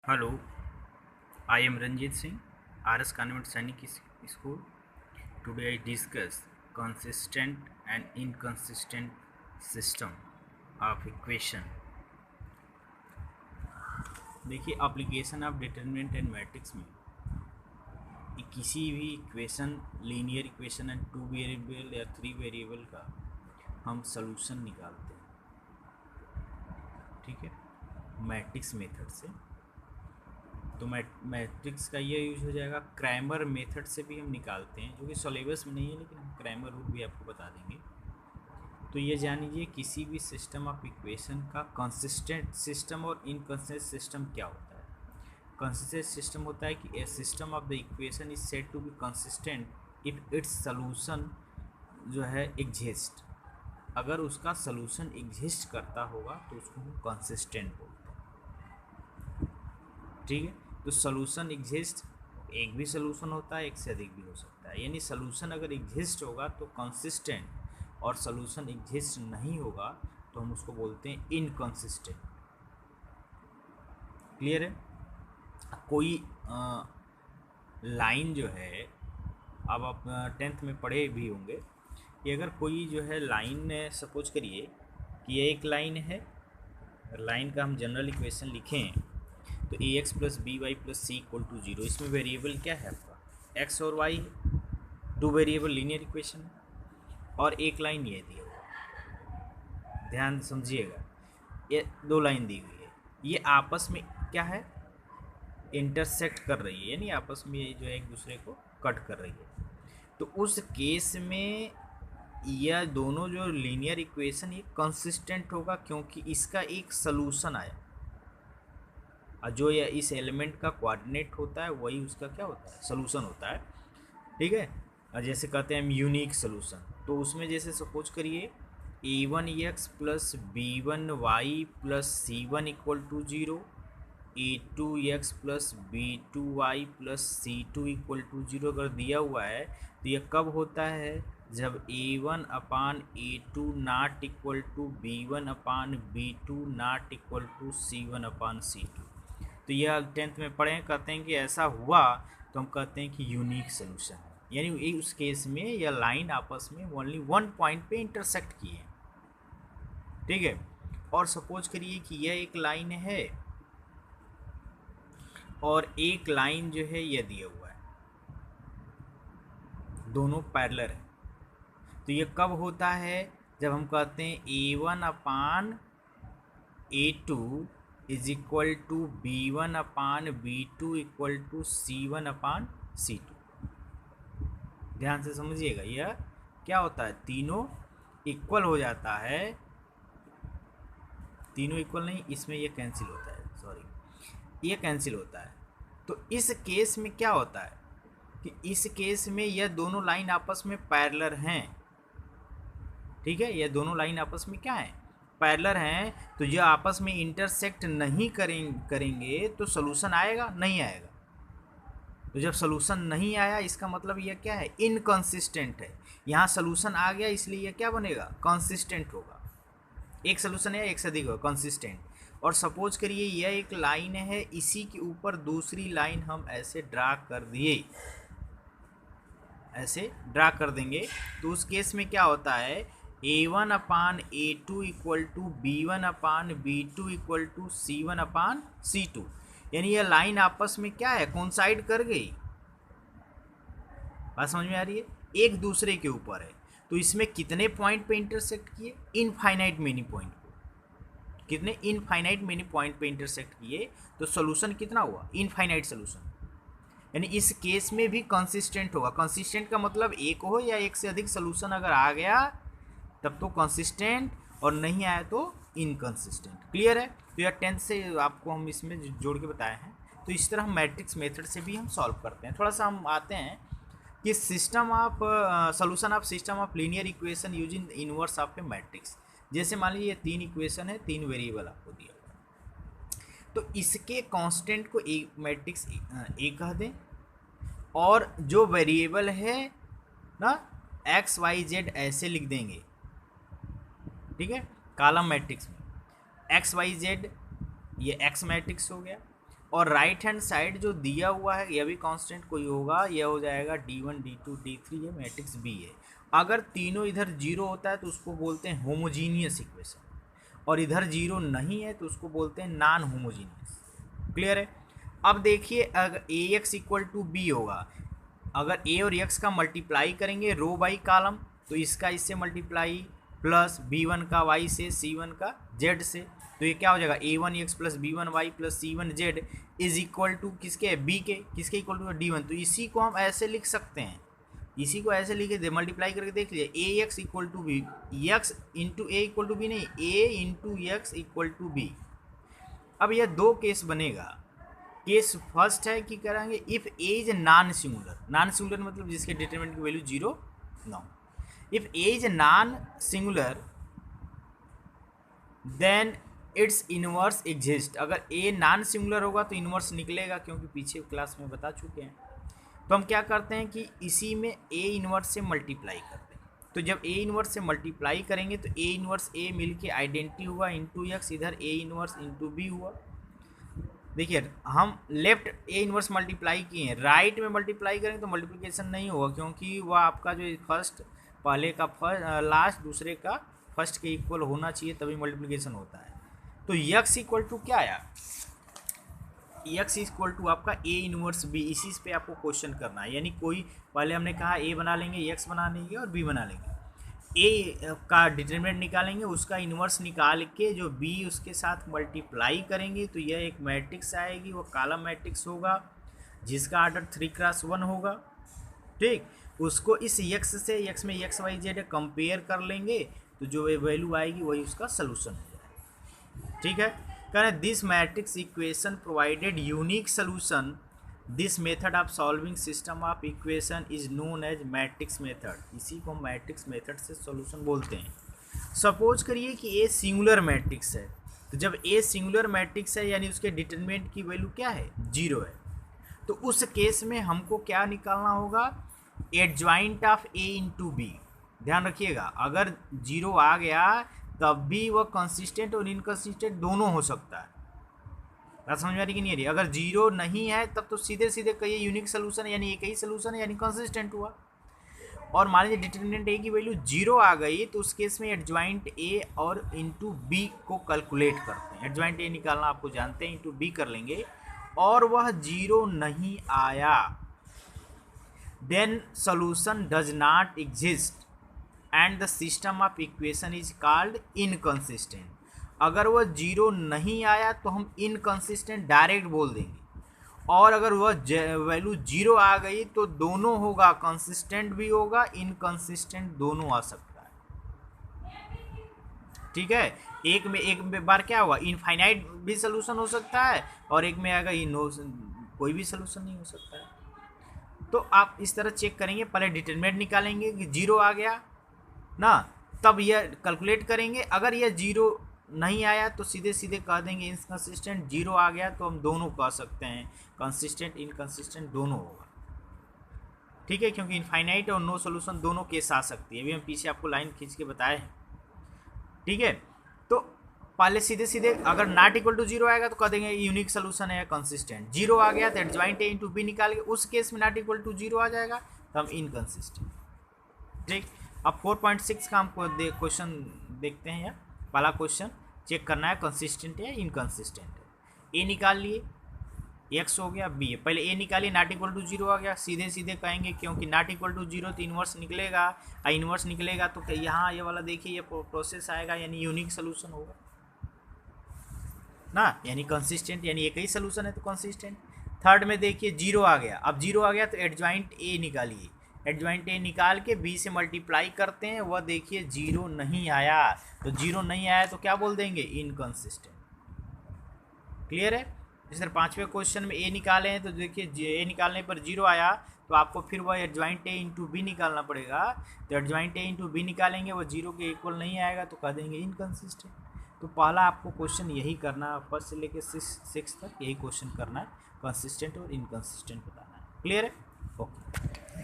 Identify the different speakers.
Speaker 1: Hello, I am Ranjit Singh, RS Convent Sainik School. Today I discuss consistent and inconsistent system of equation. देखिए application of determinant and matrix में किसी भी equation linear equation and 2 variable या 3 variable का हम solution निकालते हैं, ठीक है, मैट्रिक्स मेथड से। तो मैट्रिक्स का ये यूज हो जाएगा। क्रैमर मेथड से भी हम निकालते हैं, जो कि सिलेबस में नहीं है, लेकिन हम क्रैमर रूल भी आपको बता देंगे। तो ये जान लीजिए किसी भी सिस्टम ऑफ इक्वेशन का कंसिस्टेंट सिस्टम और इनकंसिस्टेंट सिस्टम क्या होता है। कंसिस्टेंट सिस्टम होता है कि a system of the equation is said to be consistent if its solution जो है एग्जिस्ट। अगर उसका सॉल्यूशन एग्जिस्ट करता होगा तो उसको हम कंसिस्टेंट बोलते हैं, ठीक है। तो सॉल्यूशन एग्जिस्ट, एक भी सॉल्यूशन होता है, एक से अधिक भी हो सकता है। यानी सॉल्यूशन अगर एग्जिस्ट होगा तो कंसिस्टेंट, और सॉल्यूशन एग्जिस्ट नहीं होगा तो हम उसको बोलते हैं इनकंसिस्टेंट। क्लियर है। कोई लाइन जो है, अब आप 10th में पढ़े भी होंगे कि अगर कोई जो है लाइन, सपोज करिए कि ये एक लाइन है, लाइन का हम जनरल इक्वेशन लिखें तो A X plus B Y plus C equal to 0। इसमें वेरिएबल क्या है आपका, एक्स और वाई है, 2 वेरिएबल लीनियर इक्वेशन है। और एक लाइन ये दी हुआ, ध्यान समझिएगा, ये 2 लाइन दी हुई है, ये आपस में क्या है, इंटरसेक्ट कर रही है, यानी आपस में ये जो है एक दूसरे को कट कर रही है। तो उस केस में यह दोनों जो लीनियर इक्वेशन ये कंसिस्टेंट होगा, क्योंकि इसका एक सलूशन आया, और जो यह इस एलिमेंट का कोऑर्डिनेट होता है वही उसका क्या होता है, सलूशन होता है, ठीक है। और जैसे कहते हैं हम यूनिक सलूशन, तो उसमें जैसे सपोज करिए a1x plus b1y plus c1 equal to 0, a2x plus b2y plus c2 equal to 0 अगर दिया हुआ है तो यह कब होता है, जब a1 upon a2 not equal to b1 upon b2 not equal to c1 upon c2। तो यह 10th में पढ़े, कहते हैं कि ऐसा हुआ तो हम कहते हैं कि यूनिक सोल्यूशन है। यानी उस केस में यह लाइन आपस में ओनली 1 पॉइंट पे इंटरसेक्ट किए, ठीक है। और सपोज करिए कि यह एक लाइन है और एक लाइन जो है यह दिया हुआ है, दोनों पैरेलल है। तो यह कब होता है, जब हम कहते हैं a1 upon a2 is equal to b1 upon b2 equal to c1 upon c2। ध्यान से समझिएगा, यह क्या होता है, तीनों इक्वल हो जाता है, तीनों इक्वल नहीं, इसमें यह कैंसिल होता है, सॉरी, यह कैंसिल होता है। तो इस केस में क्या होता है कि इस केस में यह दोनों लाइन आपस में पैरेलल हैं, ठीक है। यह दोनों लाइन आपस में क्या है, पैरेलल हैं। तो यह आपस में इंटरसेक्ट नहीं करेंगे तो सोल्यूशन आएगा, नहीं आएगा। तो जब सोल्यूशन नहीं आया इसका मतलब यह क्या है, इनकंसिस्टेंट है। यहाँ सोल्यूशन आ गया इसलिए यह क्या बनेगा, कंसिस्टेंट होगा। एक सोल्यूशन है, एक से अधिक होगा, कंसिस्टेंट। और सपोज करिए यह एक लाइन है, इसी के ऊपर दूसरी लाइन हम ऐसे ड्रा कर दिए, ऐसे ड्रा कर देंगे, तो उस केस में क्या होता है, a1 upon a2 equal to b1 upon b2 equal to c1 upon c2। यानी यह लाइन आपस में क्या है, कोइंसाइड कर गई। बात समझ में आ रही है, एक दूसरे के ऊपर है। तो इसमें कितने पॉइंट पे इंटरसेक्ट किए, इनफाइनाइट मेनी पॉइंट पे, कितने इनफाइनाइट मेनी पॉइंट पे इंटरसेक्ट किए, तो सोल्यूशन कितना हुआ, इनफाइनाइट सोल्यूशन। यानी इस केस में भी कंसिस्टेंट होगा। कंसिस्टेंट का मतलब एक हो या एक से अधिक सोल्यूशन अगर आ गया तब तो कंसिस्टेंट, और नहीं आया तो इनकंसिस्टेंट। क्लियर है। तो यह 10th से आपको हम इसमें जोड़ के बताए हैं। तो इस तरह हम मैट्रिक्स मेथड से भी हम सॉल्व करते हैं। थोड़ा सा हम आते हैं कि system of solution of system of linear equation using inverse of A matrix. जैसे मान लीजिए 3 इक्वेशन है, 3 वेरिएबल आपको दिया हुआ है, तो इसके कांस्टेंट को एक मैट्रिक्स ए कह दें, और जो वेरिएबल है ना एक्स वाई जेड ऐसे लिख देंगे, ठीक है, कॉलम मैट्रिक्स में एक्स वाई जेड, ये एक्स मैट्रिक्स हो गया। और राइट हैंड साइड जो दिया हुआ है यह भी कांस्टेंट कोई होगा, यह हो जाएगा D1 D2 D3, ये मैट्रिक्स बी है। अगर तीनों इधर जीरो होता है तो उसको बोलते हैं होमोजीनियस इक्वेशन, और इधर जीरो नहीं है तो उसको बोलते हैं नॉन होमोजीनियस। क्लियर है। अब देखिए अगर ए एक्स इक्वल टू बी होगा, अगर ए और एक्स का मल्टीप्लाई करेंगे रो बाई कॉलम, तो इसका इससे मल्टीप्लाई प्लस B1 का y से C1 का z से, तो ये क्या हो जाएगा A1 x plus B1 y plus C1 z is equal to किसके, b के, किसके इक्वल टू D1। तो इसी को हम ऐसे लिख सकते हैं, इसी को ऐसे लिखे दे, मल्टीप्लाई करके देख लीजिए A X equal to B, X into A equal to B नहीं, A into X equal to B. अब यह दो केस बनेगा। केस फर्स्ट है कि करेंगे if A is non singular, non singular मतलब जिसके डिटरमिनेंट की वैल्यू जीरो ना हो। If A is non singular then its inverse exist. अगर ए नॉन सिंगुलर होगा तो इनवर्स निकलेगा, क्योंकि पीछे क्लास में बता चुके हैं। तो हम क्या करते हैं कि इसी में ए इनवर्स से मल्टीप्लाई करते हैं। तो जब ए इनवर्स से मल्टीप्लाई करेंगे तो ए इनवर्स ए मिलके आइडेंटिटी हुआ इंटू एक्स, इधर ए इनवर्स इंटू बी हुआ। देखिए हम लेफ्ट ए इनवर्स मल्टीप्लाई किए हैं, राइट में मल्टीप्लाई करेंगे तो मल्टीप्लिकेशन नहीं होगा, क्योंकि वह आपका जो फर्स्ट पहले का लास्ट दूसरे का फर्स्ट के इक्वल होना चाहिए, तभी मल्टीप्लिकेशन होता है। तो यक्स इक्वल टू क्या आया, एक्स इक्वल टू आपका ए इनवर्स बी। इसी पे आपको क्वेश्चन करना है, यानी कोई पहले हमने कहा ए बना लेंगे, एक्स बना लेंगे और बी बना लेंगे। ए का डिटरमिनेंट निकालेंगे, उसका इन्वर्स निकाल के जो बी उसके साथ मल्टीप्लाई करेंगे तो यह एक मैट्रिक्स आएगी, वो कॉलम मैट्रिक्स होगा जिसका ऑर्डर 3x1 होगा। ठीक, उसको इस एक्स से, एक्स में एक्स वाई जेड कंपेयर कर लेंगे तो जो वैल्यू आएगी वही उसका सलूशन हो जाएगा। ठीक है, करें this matrix equation provided unique solution, this method of solving system of equation is known as matrix method. इसी को मैट्रिक्स मेथड से सॉल्यूशन बोलते हैं। सपोज करिए कि ए सिंगुलर मैट्रिक्स है, तो जब ए सिंगुलर मैट्रिक्स है यानी उसके डिटरमिनेंट की वैल्यू क्या है, जीरो है, तो उस केस में हमको क्या निकालना होगा, adjoint of A into B. ध्यान रखिएगा, अगर जीरो आ गया तब भी वह कंसिस्टेंट और इनकंसिस्टेंट दोनों हो सकता है। बात समझ में आ रही कि नहीं आ रही। अगर जीरो नहीं है तब तो सीधे सीधे कहिए यूनिक सोल्यूशन, यानी एक ही सोल्यूशन है, यानी कंसिस्टेंट हुआ। और मान लीजिए डिटरमिनेंट ए की वैल्यू जीरो आ गई तो उस केस में एडजॉइंट ए और इंटू बी को कैलकुलेट करते हैं। एडजॉइंट ए निकालना आपको जानते हैं, इंटू बी कर लेंगे और वह जीरो नहीं आया, then solution does not exist and the system of equation is called inconsistent. अगर वह जीरो नहीं आया तो हम इनकंसिस्टेंट डायरेक्ट बोल देंगे, और अगर वह वैल्यू जीरो आ गई तो दोनों होगा, कंसिस्टेंट भी होगा, इनकंसिस्टेंट दोनों आ सकता है। ठीक है, एक बार क्या होगा, इनफाइनाइट भी सोल्यूशन हो सकता है और एक में आएगा कोई भी सोल्यूशन नहीं हो सकता है। तो आप इस तरह चेक करेंगे, पहले डिटरमिनेंट निकालेंगे कि जीरो आ गया ना, तब यह कैलकुलेट करेंगे। अगर यह जीरो नहीं आया तो सीधे सीधे कह देंगे इनकंसिस्टेंट। जीरो आ गया तो हम दोनों कह सकते हैं, कंसिस्टेंट इनकंसिस्टेंट दोनों होगा। ठीक है, क्योंकि इनफाइनाइट और नो सॉल्यूशन दोनों केस आ सकती है, अभी हम पीछे आपको लाइन खींच के बताए हैं। ठीक है, तो पहले सीधे सीधे अगर नॉट इक्वल टू जीरो आएगा तो कह देंगे यूनिक सोल्यूशन है कंसिस्टेंट। जीरो आ गया तो एडजॉइंट ए इंटू बी निकाल के, उस केस में नॉट इक्वल टू जीरो आ जाएगा तो हम इनकंसिस्टेंट। ठीक, अब 4.6 का हम क्वेश्चन देखते हैं। यार पहला क्वेश्चन चेक करना है कंसिस्टेंट है इनकंसिस्टेंट है। ए निकाल लिए, एक्स हो गया, बी है। पहले ए निकालिए, नॉट इक्वल टू जीरो आ गया, सीधे सीधे कहेंगे क्योंकि नॉट इक्वल टू जीरो तो इन्वर्स निकलेगा, और इन्वर्स निकलेगा तो यहाँ ये वाला देखिए ये प्रोसेस आएगा, यानी यूनिक सोल्यूशन होगा ना, यानी कंसिस्टेंट, यानी एक ही सोल्यूशन है तो कंसिस्टेंट। थर्ड में देखिए जीरो आ गया, अब जीरो आ गया तो एडजॉइंट ए निकालिए, एडजॉइंट ए निकाल के बी से मल्टीप्लाई करते हैं, वह देखिए जीरो नहीं आया, तो जीरो नहीं आया तो क्या बोल देंगे, इनकंसिस्टेंट। क्लियर है। जिस तरह पाँचवें क्वेश्चन में ए निकाले हैं तो देखिए ए निकालने पर जीरो आया तो आपको फिर वह एडजॉइंट ए इंटू बी निकालना पड़ेगा, तो एडजॉइंट ए इंटू बी निकालेंगे, वह जीरो के इक्वल नहीं आएगा तो कह देंगे इनकंसिस्टेंट। तो पहला आपको क्वेश्चन यही करना है, फर्स्ट से लेकर सिक्स तक यही क्वेश्चन करना है, कंसिस्टेंट और इनकंसिस्टेंट बताना है। क्लियर है, ओके।